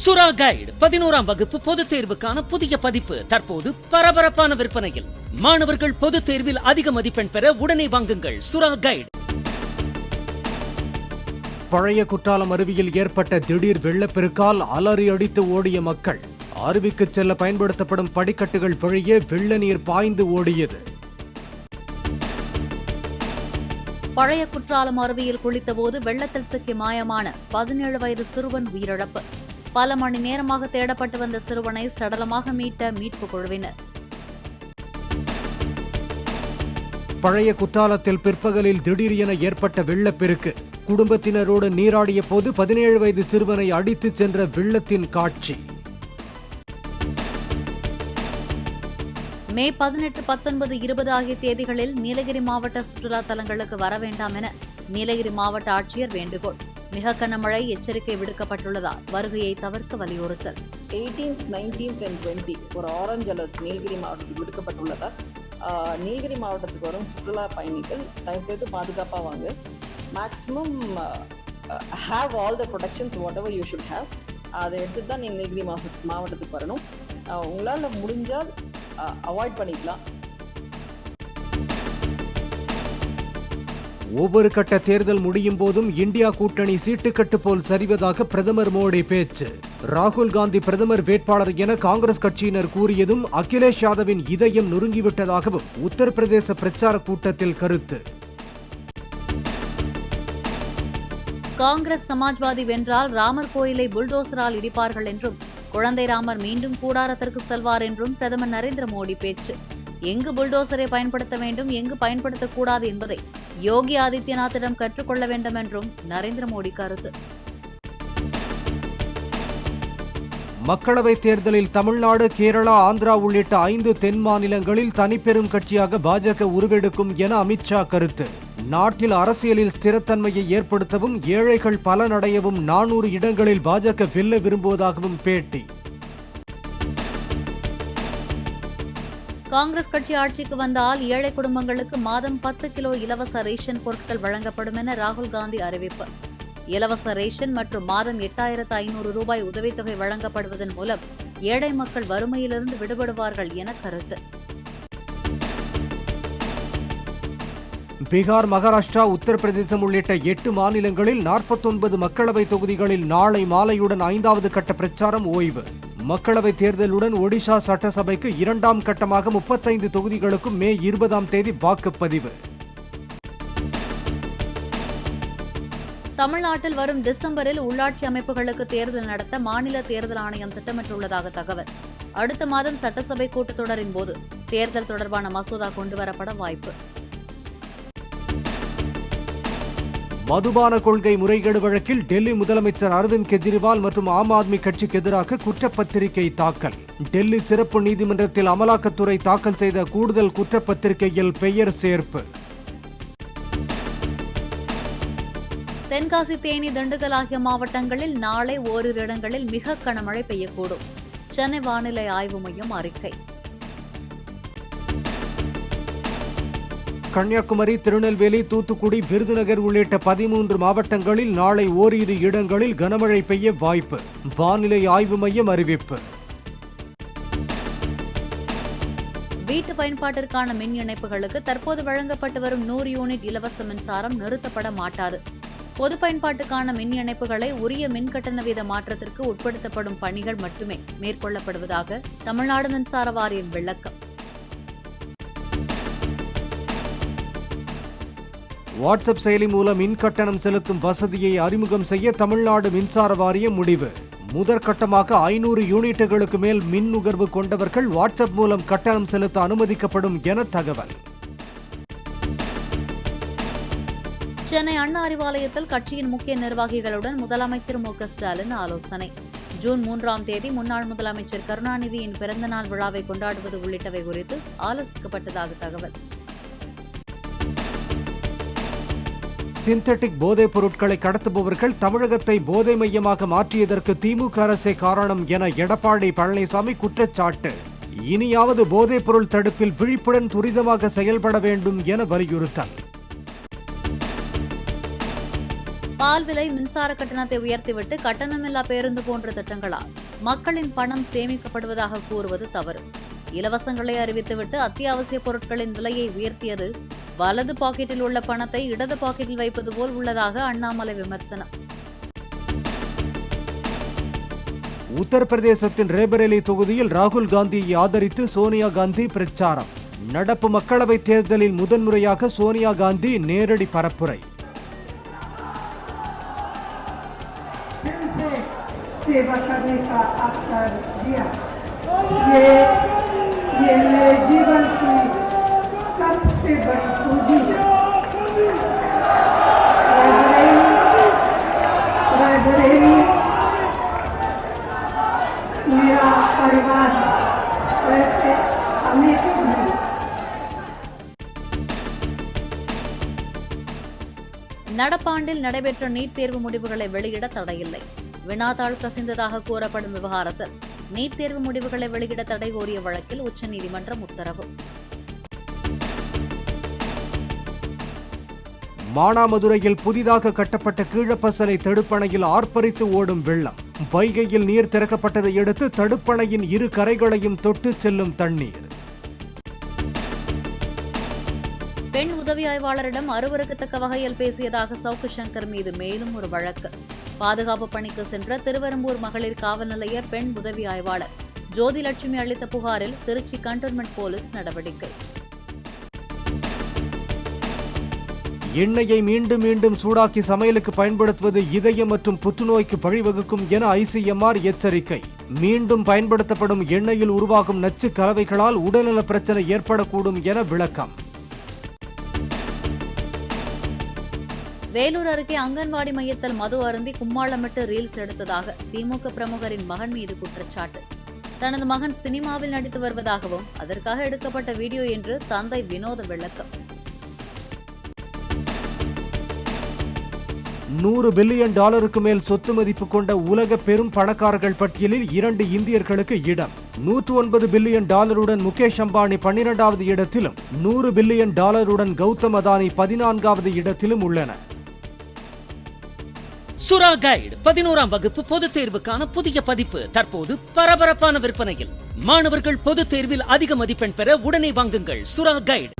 சுறா கைடு 11ஆம் வகுப்பு பொதுத் தேர்வுக்கான புதிய பதிப்பு தற்போது பரபரப்பான விற்பனையில். மாணவர்கள் பொதுத் தேர்வில் அதிக மதிப்பெண் பெற உடனே வாங்குங்கள் சுறா கைடு. பழைய குற்றாலம் அருவியில் ஏற்பட்ட திடீர் வெள்ளப்பெருக்கால் அலறி அடித்து ஓடிய மக்கள். அருவிக்கு செல்ல பயன்படுத்தப்படும் படிக்கட்டுகள் வழியே வெள்ள நீர் பாய்ந்து ஓடியது. பழைய குற்றாலம் அருவியில் குளித்தபோது வெள்ளத்தில் சிக்கி மாயமான 17 வயது சிறுவன் உயிரிழப்பு. பல மணி நேரமாக தேடப்பட்டு வந்த சிறுவனை சடலமாக மீட்ட மீட்புக் குழுவினர். பழைய குற்றாலத்தில் பிற்பகலில் திடீர் என ஏற்பட்ட வெள்ளப்பெருக்கு. குடும்பத்தினரோடு நீராடிய போது 17 வயது சிறுவனை அடித்துச் சென்ற வெள்ளத்தின் காட்சி. மே 18, 19, 20 ஆகிய தேதிகளில் நீலகிரி மாவட்ட சுற்றுலா தலங்களுக்கு வர வேண்டாம் என நீலகிரி மாவட்ட ஆட்சியர் வேண்டுகோள். மிக கனமழை எச்சரிக்கை விடுக்கப்பட்டுள்ளதால் வருகையை தவிர்க்க வலியுறுத்தல். 18th, 19th and 20 ஒரு ஆரஞ்சு அலர்ட் நீலகிரி மாவட்டத்தில் விடுக்கப்பட்டுள்ளதால் நீலகிரி மாவட்டத்துக்கு வரும் சுற்றுலா பயணிகள் தயவுசெய்து பாதுகாப்பாக வாங்க. Maximum have all the protections what ever you should have. அதை எடுத்துட்டு தான் நீங்கள் நீலகிரி மாவட்டத்துக்கு வரணும். உங்களால் முடிஞ்சால் அவாய்ட் பண்ணிக்கலாம். ஒவ்வொரு கட்ட தேர்தல் முடியும் போதும் இந்தியா கூட்டணி சீட்டுக்கட்டு போல் சரிவதாக பிரதமர் மோடி பேச்சு. ராகுல் காந்தி பிரதமர் வேட்பாளர் என காங்கிரஸ் கட்சியினர் கூறியதும் அகிலேஷ் யாதவின் இதயம் நொறுங்கிவிட்டதாகவும் உத்தரப்பிரதேச பிரச்சார கூட்டத்தில் கருத்து. காங்கிரஸ் சமாஜ்வாதி வென்றால் ராமர் கோயிலை புல்டோசரால் இடிப்பார்கள் என்றும் குழந்தை ராமர் மீண்டும் கூடாரத்திற்கு செல்வார் என்றும் பிரதமர் நரேந்திர மோடி பேச்சு. எங்கு புல்டோசரை பயன்படுத்த வேண்டும், எங்கு பயன்படுத்தக்கூடாது என்பதை யோகி ஆதித்யநாத்திடம் கற்றுக்கொள்ள வேண்டும் என்றும் நரேந்திர மோடி கருத்து. மக்களவைத் தேர்தலில் தமிழ்நாடு, கேரளா, ஆந்திரா உள்ளிட்ட 5 தென் மாநிலங்களில் தனிப்பெரும் கட்சியாக பாஜக உருவெடுக்கும் என அமித்ஷா கருத்து. நாட்டில் அரசியலில் ஸ்திரத்தன்மையை ஏற்படுத்தவும் ஏழைகள் பலனடையவும் 400 இடங்களில் பாஜக வெல்ல விரும்புவதாகவும் பேட்டி. காங்கிரஸ் கட்சி ஆட்சிக்கு வந்தால் ஏழை குடும்பங்களுக்கு மாதம் 10 கிலோ இலவச ரேஷன் பொருட்கள் வழங்கப்படும் என ராகுல் காந்தி அறிவிப்பு. இலவச ரேஷன் மற்றும் மாதம் 8500 ரூபாய் உதவித்தொகை வழங்கப்படுவதன் மூலம் ஏழை மக்கள் வறுமையிலிருந்து விடுபடுவார்கள் என கருத்து. பீகார், மகாராஷ்டிரா, உத்தரப்பிரதேசம் உள்ளிட்ட 8 மாநிலங்களில் 49 மக்களவை தொகுதிகளில் நாளை மாலையுடன் 5வது கட்ட பிரச்சாரம் ஓய்வு. மக்களவை தேர்தலுடன் ஒடிஷா சட்டசபைக்கு 2ஆம் கட்டமாக 35 தொகுதிகளுக்கும் மே 20ஆம் தேதி வாக்குப்பதிவு. தமிழ்நாட்டில் வரும் டிசம்பரில் உள்ளாட்சி அமைப்புகளுக்கு தேர்தல் நடத்த மாநில தேர்தல் ஆணையம் திட்டமிட்டுள்ளதாக தகவல். அடுத்த மாதம் சட்டசபை கூட்டத்தொடரின் போது தேர்தல் தொடர்பான மசோதா கொண்டுவரப்பட வாய்ப்பு. மதுபான கொள்கை முறைகேடு வழக்கில் டெல்லி முதலமைச்சர் அரவிந்த் கெஜ்ரிவால் மற்றும் ஆம் ஆத்மி கட்சிக்கு எதிராக குற்றப்பத்திரிகை தாக்கல். டெல்லி சிறப்பு நீதிமன்றத்தில் அமலாக்கத்துறை தாக்கல் செய்த கூடுதல் குற்றப்பத்திரிகையில் பெயர் சேர்ப்பு. தென்காசி, தேனி, திண்டுக்கல் ஆகிய மாவட்டங்களில் நாளை ஓரிரு இடங்களில் மிக கனமழை பெய்யக்கூடும். சென்னை வானிலை ஆய்வு மையம் அறிக்கை. கன்னியாகுமரி, திருநெல்வேலி, தூத்துக்குடி, விருதுநகர் உள்ளிட்ட 13 மாவட்டங்களில் நாளை ஓரிரு இடங்களில் கனமழை பெய்ய வாய்ப்பு. வானிலை ஆய்வு மையம் அறிவிப்பு. வீட்டு பயன்பாட்டிற்கான மின் இணைப்புகளுக்கு தற்போது வழங்கப்பட்டு வரும் 100 யூனிட் இலவச மின்சாரம் நிறுத்தப்பட மாட்டாது. பொது பயன்பாட்டுக்கான மின் இணைப்புகளை உரிய மின் கட்டண வீத மாற்றத்திற்கு உட்படுத்தப்படும் பணிகள் மட்டுமே மேற்கொள்ளப்படுவதாக தமிழ்நாடு மின்சார வாரியம் விளக்கம். வாட்ஸ்அப் செயலி மூலம் மின் கட்டணம் செலுத்தும் வசதியை அறிமுகம் செய்ய தமிழ்நாடு மின்சார வாரியம் முடிவு. முதற்கட்டமாக 500 யூனிட்டுகளுக்கு மேல் மின் நுகர்வு கொண்டவர்கள் வாட்ஸ்அப் மூலம் கட்டணம் செலுத்த அனுமதிக்கப்படும் என தகவல். சென்னை அண்ணா அறிவாலயத்தில் கட்சியின் முக்கிய நிர்வாகிகளுடன் முதலமைச்சர் மு.க. ஸ்டாலின் ஆலோசனை. ஜூன் 3ஆம் தேதி முன்னாள் முதலமைச்சர் கருணாநிதியின் பிறந்தநாள் விழாவை கொண்டாடுவது உள்ளிட்டவை குறித்து ஆலோசிக்கப்பட்டதாக தகவல். சிந்தட்டிக் போதைப் பொருட்களை கடத்துபவர்கள் தமிழகத்தை போதை மையமாக மாற்றியதற்கு திமுக அரசே காரணம் என எடப்பாடி பழனிசாமி குற்றச்சாட்டு. இனியாவது போதைப் பொருள் தடுப்பில் விழிப்புடன் துரிதமாக செயல்பட வேண்டும் என வலியுறுத்தல். பால் விலை, மின்சார கட்டணத்தை உயர்த்திவிட்டு கட்டணமில்லா பேருந்து போன்ற திட்டங்களால் மக்களின் பணம் சேமிக்கப்படுவதாக கூறுவது தவறு. இலவசங்களை அறிவித்துவிட்டு அத்தியாவசிய பொருட்களின் விலையை உயர்த்தியது வலது பாக்கெட்டில் உள்ள பணத்தை இடது பாக்கெட்டில் வைப்பது போல் உள்ளதாக அண்ணாமலை விமர்சனம். உத்தரப்பிரதேசத்தின் ரேபரேலி தொகுதியில் ராகுல் காந்தியை ஆதரித்து சோனியா காந்தி பிரச்சாரம். நடப்பு மக்களவைத் தேர்தலில் முதன்முறையாக சோனியா காந்தி நேரடி பரப்புரை. सेवा करने का अवसर दिया। ये मेरे जीवन की सबसे बड़ी पूंजी है। रायबरेली मेरा परिवार है, वैसे अमेठी भी। நடப்பாண்டில் நடைபெற்ற நீட் தேர்வு முடிவுகளை வெளியிட தடையில்லை. வினாத்தாள் கசிந்ததாக கூறப்படும் விவகாரத்தில் நீட் தேர்வு முடிவுகளை வெளியிட தடை கோரிய வழக்கில் உச்சநீதிமன்றம் உத்தரவு. மானாமதுரையில் புதிதாக கட்டப்பட்ட கீழப்பசலை தடுப்பணையில் ஆர்ப்பரித்து ஓடும் வெள்ளம். வைகையில் நீர் திறக்கப்பட்டதை அடுத்து தடுப்பணையின் இரு கரைகளையும் தொட்டு செல்லும் தண்ணீர். பெண் உதவி ஆய்வாளரிடம் அருவருக்கத்தக்க வகையில் பேசியதாக சவுக்கு சங்கர் மீது மேலும் ஒரு வழக்கு. பாதுகாப்பு பணிக்கு சென்ற திருவெரும்பூர் மகளிர் காவல் நிலைய பெண் உதவி ஆய்வாளர் ஜோதிலட்சுமி அளித்த புகாரில் திருச்சி கண்டோன்மெண்ட் போலீஸ் நடவடிக்கை. எண்ணெயை மீண்டும் மீண்டும் சூடாக்கி சமையலுக்கு பயன்படுத்துவது இதயம் மற்றும் புற்றுநோய்க்கு வழிவகுக்கும் என ICMR எச்சரிக்கை. மீண்டும் பயன்படுத்தப்படும் எண்ணெயில் உருவாகும் நச்சு கலவைகளால் உடல்நல பிரச்சனை ஏற்படக்கூடும் என விளக்கம். வேலூர் அருகே அங்கன்வாடி மையத்தில் மது அருந்தி கும்மாளமிட்டு ரீல்ஸ் எடுத்ததாக திமுக பிரமுகரின் மகன் மீது குற்றச்சாட்டு. தனது மகன் சினிமாவில் நடித்து வருவதாகவும் அதற்காக எடுக்கப்பட்ட வீடியோ என்று தந்தை வினோத விளக்கம். $100 பில்லியன் மேல் சொத்து மதிப்பு கொண்ட உலக பெரும் பணக்காரர்கள் பட்டியலில் 2 இந்தியர்களுக்கு இடம். $109 பில்லியன் முகேஷ் அம்பானி 12வது இடத்திலும், $100 பில்லியன் கௌதம் அதானி 14வது இடத்திலும் உள்ளனர். சுரா கைடு 11ஆம் வகுப்பு பொதுத் தேர்வுக்கான புதிய பதிப்பு தற்போது பரபரப்பான விற்பனையில். மாணவர்கள் பொதுத் தேர்வில் அதிக மதிப்பெண் பெற உடனே வாங்குங்கள் சுரா கைடு.